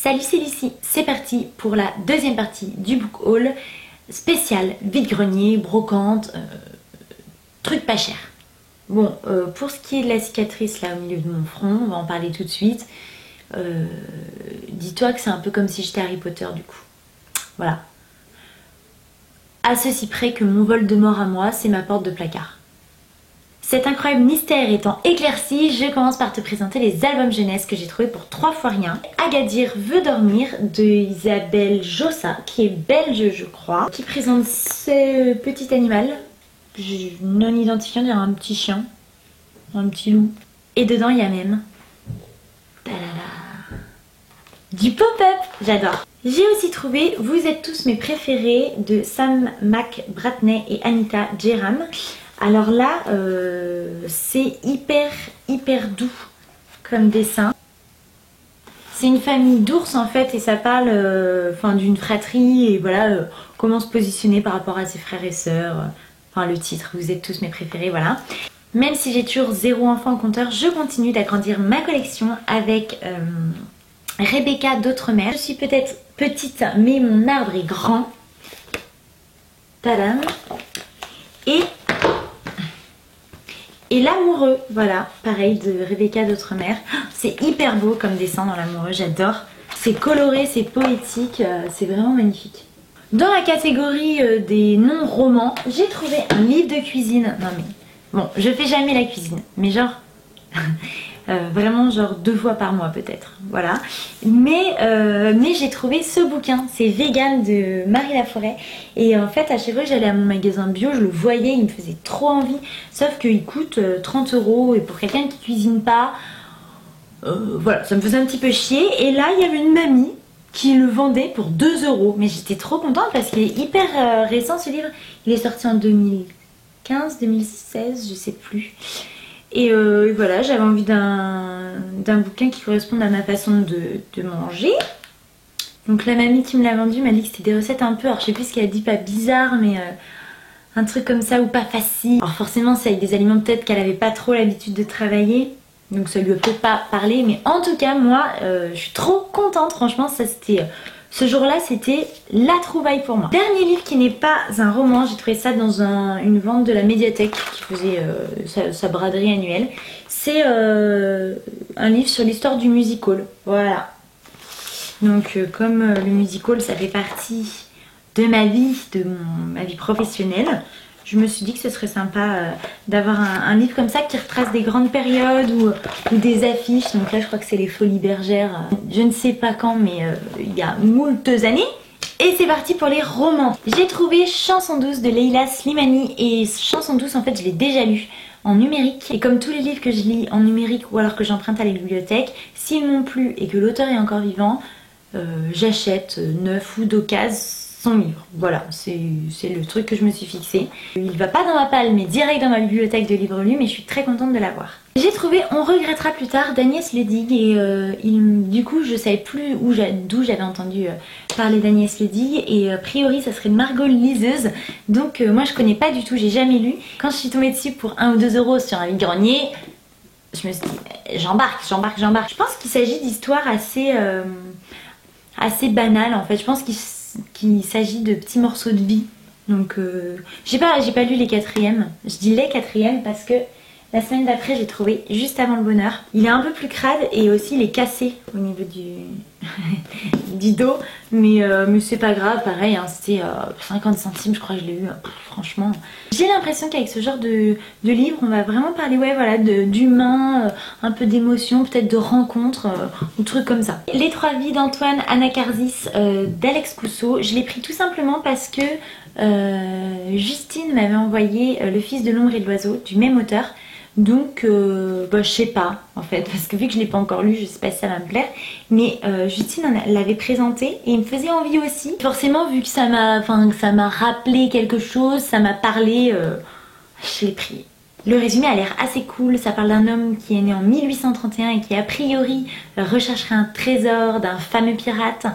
Salut, c'est Lucie, c'est parti pour la deuxième partie du book haul spécial vide-grenier, brocante, truc pas cher. Bon, pour ce qui est de la cicatrice là au milieu de mon front, on va en parler tout de suite. Dis-toi que c'est un peu comme si j'étais Harry Potter du coup. Voilà. À ceci près que mon Voldemort à moi, c'est ma porte de placard. Cet incroyable mystère étant éclairci, je commence par te présenter les albums jeunesse que j'ai trouvés pour 3 fois rien. Agadir veut dormir de Isabelle Jossa, qui est belge je crois, qui présente ce petit animal non identifié, on dirait un petit chien, un petit loup. Et dedans il y a même du pop-up, j'adore. J'ai aussi trouvé Vous êtes tous mes préférés de Sam McBratney et Anita Jeram. Alors là, c'est hyper doux comme dessin. C'est une famille d'ours en fait et ça parle d'une fratrie et voilà comment se positionner par rapport à ses frères et sœurs. Enfin le titre, Vous êtes tous mes préférés, voilà. Même si j'ai toujours 0 enfant au compteur, je continue d'agrandir ma collection avec Rebecca d'Outremer. Je suis peut-être petite mais mon arbre est grand. Tadam. Et l'amoureux, voilà, pareil de Rebecca d'Outremer. C'est hyper beau comme dessin dans l'amoureux, j'adore. C'est coloré, c'est poétique, c'est vraiment magnifique. Dans la catégorie des non-romans, j'ai trouvé un livre de cuisine. Non mais, bon, je fais jamais la cuisine, mais genre... vraiment genre 2 fois par mois peut-être, voilà. Mais j'ai trouvé ce bouquin, c'est Vegan de Marie Laforêt. Et en fait à chaque fois que j'allais à mon magasin bio, je le voyais, il me faisait trop envie. Sauf qu'il coûte 30 € et pour quelqu'un qui cuisine pas, voilà, ça me faisait un petit peu chier. Et là il y avait une mamie qui le vendait pour 2 €. Mais j'étais trop contente parce qu'il est hyper récent ce livre. Il est sorti en 2015, 2016, je sais plus. Et voilà, j'avais envie d'un bouquin qui corresponde à ma façon de manger. Donc la mamie qui me l'a vendu m'a dit que c'était des recettes un peu, alors je sais plus ce qu'elle a dit, pas bizarre, mais un truc comme ça ou pas facile. Alors forcément c'est avec des aliments peut-être qu'elle avait pas trop l'habitude de travailler, donc ça lui a peut-être pas parlé. Mais en tout cas moi je suis trop contente, franchement ça c'était... Ce jour-là, c'était la trouvaille pour moi. Dernier livre qui n'est pas un roman, j'ai trouvé ça dans une vente de la médiathèque qui faisait sa braderie annuelle. C'est un livre sur l'histoire du music-hall. Voilà. Donc comme le music-hall, ça fait partie de ma vie, ma vie professionnelle, je me suis dit que ce serait sympa d'avoir un livre comme ça qui retrace des grandes périodes ou des affiches. Donc là je crois que c'est les Folies Bergères, je ne sais pas quand mais il y a moultes années. Et c'est parti pour les romans. J'ai trouvé Chanson douce de Leila Slimani. Et Chanson douce en fait je l'ai déjà lu en numérique. Et comme tous les livres que je lis en numérique ou alors que j'emprunte à la bibliothèque, s'ils m'ont plu et que l'auteur est encore vivant, j'achète neuf ou d'occasion son livre. Voilà, c'est le truc que je me suis fixé. Il va pas dans ma palle mais direct dans ma bibliothèque de livres lus, mais je suis très contente de l'avoir. J'ai trouvé On regrettera plus tard d'Agnès Ledig et du coup je savais plus d'où j'avais entendu parler d'Agnès Ledig et a priori ça serait Margot liseuse, donc moi je connais pas du tout, j'ai jamais lu. Quand je suis tombée dessus pour 1 ou 2 € sur un vide-grenier, je me suis dit j'embarque. Je pense qu'il s'agit d'histoires assez banales en fait, je pense qu'il s'agit de petits morceaux de vie. Donc j'ai pas lu les 4e. Je dis les 4e parce que la semaine d'après j'ai trouvé Juste avant le bonheur. Il est un peu plus crade et aussi il est cassé au niveau du dos. Mais c'est pas grave, pareil hein, c'était 50 centimes je crois que je l'ai eu. Franchement, j'ai l'impression qu'avec ce genre de livre on va vraiment parler voilà, d'humain, un peu d'émotion, peut-être de rencontres, ou trucs comme ça. Les 3 vies d'Antoine Anacarsis d'Alex Cousseau, je l'ai pris tout simplement parce que Justine m'avait envoyé Le fils de l'ombre et de l'oiseau du même auteur. Donc je sais pas en fait, parce que vu que je l'ai pas encore lu, je sais pas si ça va me plaire. Mais Justine l'avait présenté et il me faisait envie aussi. Forcément vu que ça m'a rappelé quelque chose, ça m'a parlé, je l'ai pris. Le résumé a l'air assez cool, ça parle d'un homme qui est né en 1831 et qui a priori rechercherait un trésor d'un fameux pirate.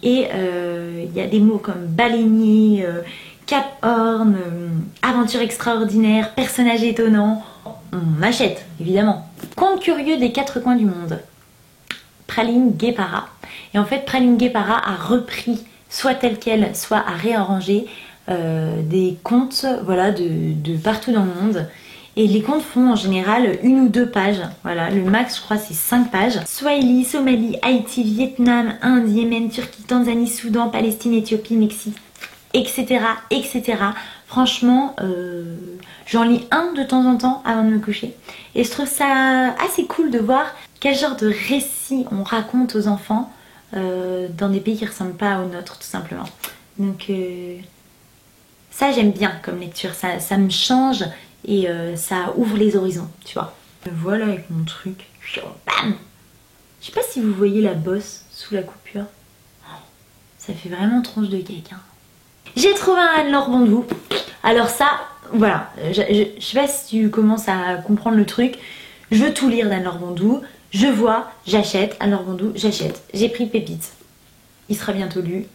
Et il y a des mots comme baleinier, Cap Horn, aventure extraordinaire, personnage étonnant. On achète, évidemment. Conte curieux des 4 coins du monde. Praline Guépara. Et en fait, Praline Guépara a repris, soit tel quel, soit a réarrangé des contes, voilà, de partout dans le monde. Et les contes font en général 1 ou 2 pages. Voilà, le max, je crois, c'est 5 pages. Swahili, Somalie, Haïti, Vietnam, Inde, Yémen, Turquie, Tanzanie, Soudan, Palestine, Éthiopie, Mexique, etc. etc. Franchement, j'en lis un de temps en temps avant de me coucher. Et je trouve ça assez cool de voir quel genre de récit on raconte aux enfants dans des pays qui ne ressemblent pas aux nôtres, tout simplement. Donc ça, j'aime bien comme lecture. Ça me change et ça ouvre les horizons, tu vois. Voilà avec mon truc. Bam! Je sais pas si vous voyez la bosse sous la coupure. Ça fait vraiment tronche de cake, hein. J'ai trouvé un Anne-Laure Bondou. Alors ça, voilà, je sais pas si tu commences à comprendre le truc. Je veux tout lire d'Anne-Laure Bondou. Je vois, j'achète. Anne-Laure Bondou, j'achète. J'ai pris Pépite. Il sera bientôt lu.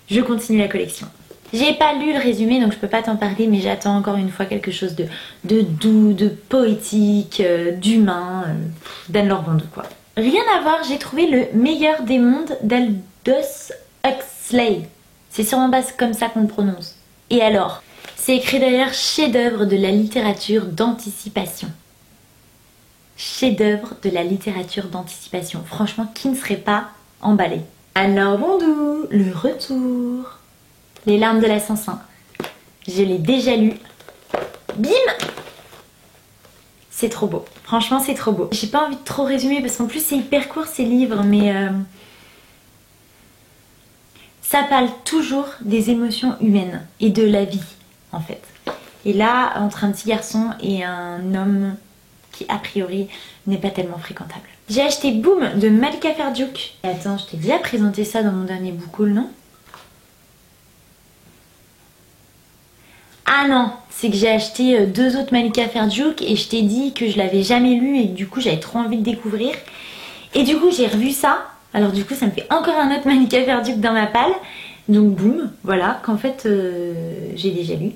Je continue la collection. J'ai pas lu le résumé donc je peux pas t'en parler, mais j'attends encore une fois quelque chose de doux, de poétique, d'humain, d'Anne-Laure Bondou quoi. Rien à voir, j'ai trouvé Le meilleur des mondes d'Aldous Huxley. C'est sûrement pas comme ça qu'on le prononce. Et alors, c'est écrit d'ailleurs chef-d'œuvre de la littérature d'anticipation. Chef-d'œuvre de la littérature d'anticipation. Franchement, qui ne serait pas emballé? Anne-Laure Bondou, le retour. Les larmes de la Sansin. Je l'ai déjà lu. Bim! C'est trop beau. Franchement, c'est trop beau. J'ai pas envie de trop résumer parce qu'en plus c'est hyper court ces livres, mais ça parle toujours des émotions humaines et de la vie en fait. Et là, entre un petit garçon et un homme qui a priori n'est pas tellement fréquentable. J'ai acheté Boom de Malika Ferdjouk. Et attends, je t'ai déjà présenté ça dans mon dernier book haul, non? Ah non, c'est que j'ai acheté 2 autres Malika Ferdjouk et je t'ai dit que je l'avais jamais lu et du coup j'avais trop envie de découvrir. Et du coup j'ai revu ça, alors du coup ça me fait encore un autre Malika Ferdjouk dans ma palle. Donc boum, voilà, qu'en fait j'ai déjà lu.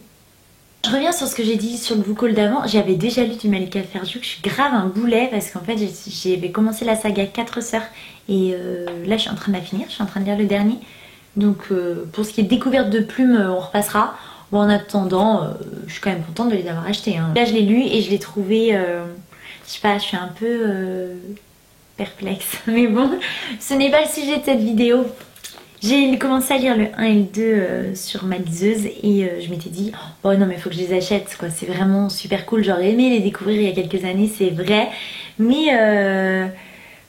Je reviens sur ce que j'ai dit sur le book haul d'avant, j'avais déjà lu du Malika Ferdjouk, je suis grave un boulet parce qu'en fait j'avais commencé la saga 4 sœurs et là je suis en train de la finir, je suis en train de lire le dernier. Donc pour ce qui est découverte de plumes, on repassera. Bon, en attendant, je suis quand même contente de les avoir achetés. Hein. Là, je l'ai lu et je l'ai trouvé, je sais pas, je suis un peu perplexe. Mais bon, ce n'est pas le sujet de cette vidéo. J'ai commencé à lire le 1 et le 2 sur ma liseuse et je m'étais dit, oh non mais il faut que je les achète, quoi. C'est vraiment super cool. J'aurais aimé les découvrir il y a quelques années, c'est vrai. Mais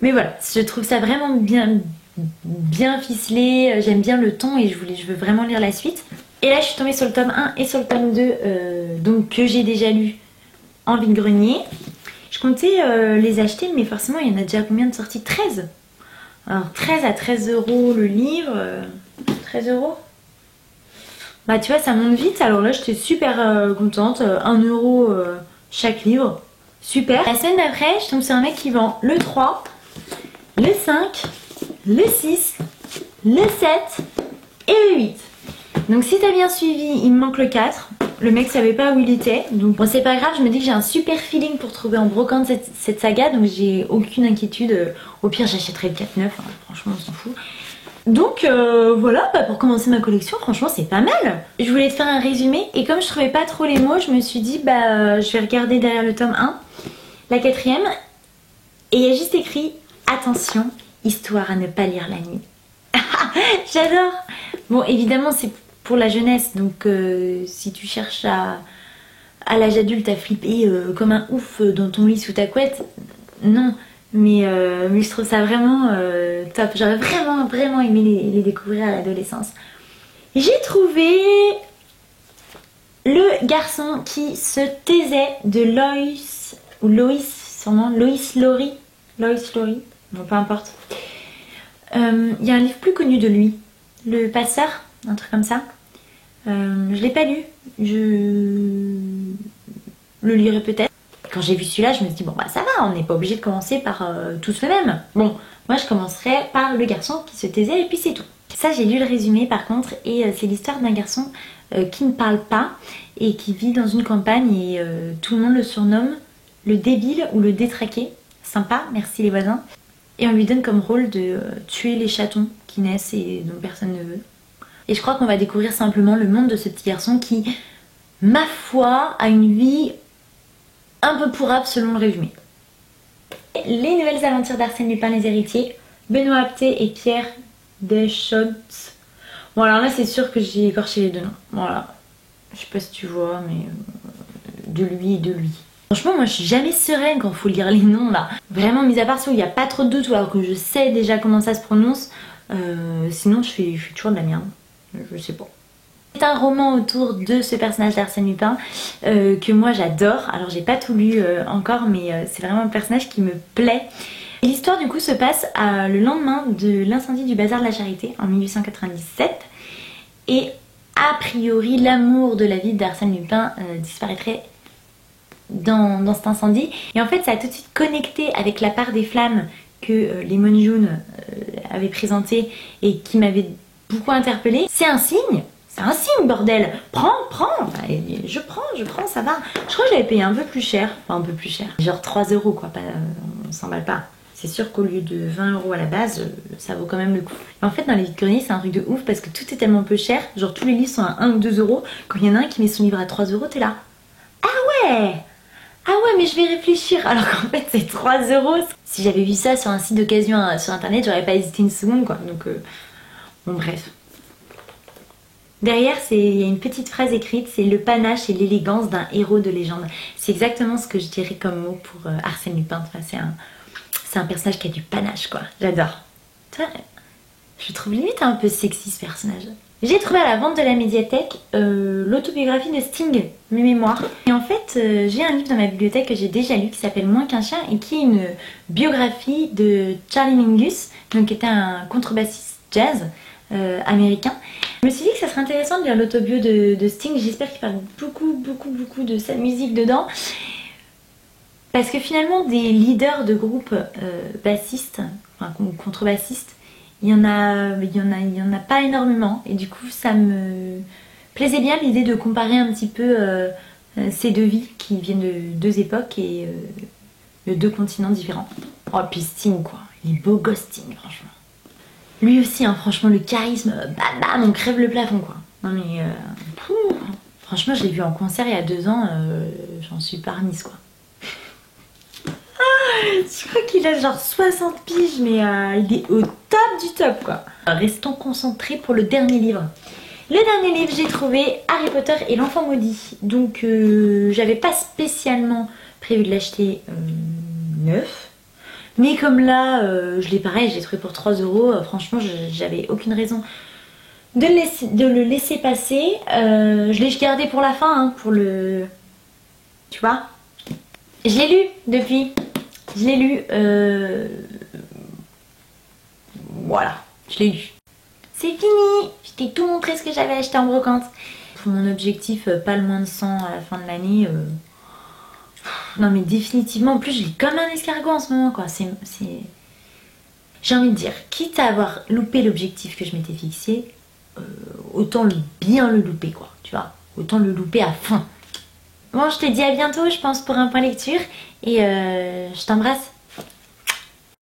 voilà, je trouve ça vraiment bien ficelé. J'aime bien le ton et je veux vraiment lire la suite. Et là je suis tombée sur le tome 1 et sur le tome 2 donc que j'ai déjà lu en vide-grenier. Je comptais les acheter mais forcément il y en a déjà combien de sorties? 13. Alors 13 à 13 € le livre. 13 €. Bah tu vois ça monte vite, alors là j'étais super contente. 1 € chaque livre. Super. La semaine d'après je tombe sur un mec qui vend le 3, le 5, le 6, le 7 et le 8. Donc si t'as bien suivi, il me manque le 4. Le mec savait pas où il était. Donc bon c'est pas grave, je me dis que j'ai un super feeling pour trouver en brocante cette saga. Donc j'ai aucune inquiétude. Au pire j'achèterai le 4-9, hein. Franchement on s'en fout. Donc voilà, pour commencer ma collection, franchement c'est pas mal. Je voulais te faire un résumé et comme je trouvais pas trop les mots, je me suis dit je vais regarder derrière le tome 1, la 4e. Et il y a juste écrit attention, histoire à ne pas lire la nuit. J'adore. Bon évidemment c'est pour la jeunesse, donc si tu cherches à l'âge adulte à flipper comme un ouf dans ton lit sous ta couette, non. Mais je trouve ça vraiment top. J'aurais vraiment aimé les découvrir à l'adolescence. J'ai trouvé Le garçon qui se taisait de Loïs, ou Loïs sûrement, Loïs Lori, bon peu importe. Il y a un livre plus connu de lui, Le passeur, un truc comme ça. Je l'ai pas lu, je le lirai peut-être. Quand j'ai vu celui-là, je me suis dit bon bah ça va, on n'est pas obligé de commencer par tous le même. Bon, moi je commencerai par Le garçon qui se taisait et puis c'est tout. Ça j'ai lu le résumé par contre et c'est l'histoire d'un garçon qui ne parle pas et qui vit dans une campagne et tout le monde le surnomme le débile ou le détraqué. Sympa, merci les voisins. Et on lui donne comme rôle de tuer les chatons qui naissent et dont personne ne veut. Et je crois qu'on va découvrir simplement le monde de ce petit garçon qui, ma foi, a une vie un peu pourrave selon le résumé. Les nouvelles aventures d'Arsène Lupin, les héritiers, Benoît Apthé et Pierre Deschamps. Bon alors là c'est sûr que j'ai écorché les deux noms. Voilà. Je sais pas si tu vois mais de lui et de lui. Franchement moi je suis jamais sereine quand il faut lire les noms là. Vraiment mis à part ça où il n'y a pas trop de doute ou alors que je sais déjà comment ça se prononce. Sinon je fais toujours de la merde. Je sais pas. C'est un roman autour de ce personnage d'Arsène Lupin que moi j'adore. Alors j'ai pas tout lu encore mais c'est vraiment un personnage qui me plaît. L'histoire du coup se passe le lendemain de l'incendie du bazar de la Charité en 1897 et a priori l'amour de la vie d'Arsène Lupin disparaîtrait dans cet incendie et en fait ça a tout de suite connecté avec la part des flammes que les Monjun avaient présenté et qui m'avait beaucoup interpellée. C'est un signe. C'est un signe bordel, prends. Je prends, ça va. Je crois que j'avais payé un peu plus cher, enfin un peu plus cher, genre 3 € quoi, pas, on s'emballe pas. C'est sûr qu'au lieu de 20 € à la base, ça vaut quand même le coup. Et en fait dans les vides-greniers c'est un truc de ouf parce que tout est tellement peu cher, genre tous les livres sont à 1 ou 2 €, quand il y en a un qui met son livre à 3 € t'es là. Ah ouais, mais je vais réfléchir, alors qu'en fait c'est 3 €. Si j'avais vu ça sur un site d'occasion sur internet j'aurais pas hésité une seconde quoi, donc bon bref. Derrière, il y a une petite phrase écrite, c'est le panache et l'élégance d'un héros de légende. C'est exactement ce que je dirais comme mot pour Arsène Lupin. Enfin, c'est un personnage qui a du panache, quoi. J'adore. Je trouve limite un peu sexy ce personnage. J'ai trouvé à la vente de la médiathèque l'autobiographie de Sting, Mes Mémoires. Et en fait, j'ai un livre dans ma bibliothèque que j'ai déjà lu qui s'appelle Moins qu'un chien et qui est une biographie de Charlie Mingus, donc qui était un contrebassiste jazz américain. Je me suis dit que ça serait intéressant de lire l'autobio de Sting, j'espère qu'il parle beaucoup de sa musique dedans. Parce que finalement des leaders de groupe bassistes, enfin contrebassistes, il y en a pas énormément. Et du coup ça me plaisait bien l'idée de comparer un petit peu ces deux vies qui viennent de deux époques et de deux continents différents. Oh puis Sting quoi, il est beau gosse Sting franchement. Lui aussi, hein, franchement, le charisme, bam, on crève le plafond, quoi. Non mais, franchement, je l'ai vu en concert il y a 2 ans, j'en suis pas remise, quoi. Je crois qu'il a genre 60 piges, mais il est au top du top, quoi. Restons concentrés pour le dernier livre. Le dernier livre, j'ai trouvé Harry Potter et l'enfant maudit. Donc, j'avais pas spécialement prévu de l'acheter neuf. Mais comme là, je l'ai pareil, je l'ai trouvé pour 3 €, franchement j'avais aucune raison de le laisser passer. Je l'ai gardé pour la fin, hein, pour le... Tu vois. Je l'ai lu depuis. Je l'ai lu. Voilà, je l'ai lu. C'est fini. Je t'ai tout montré ce que j'avais acheté en brocante. Pour mon objectif, pas le moins de 100 à la fin de l'année. Non mais définitivement, en plus je lis comme un escargot en ce moment quoi, j'ai envie de dire, quitte à avoir loupé l'objectif que je m'étais fixé, autant bien le louper quoi, tu vois, autant le louper à fond. Bon je te dis à bientôt je pense pour un point lecture et je t'embrasse.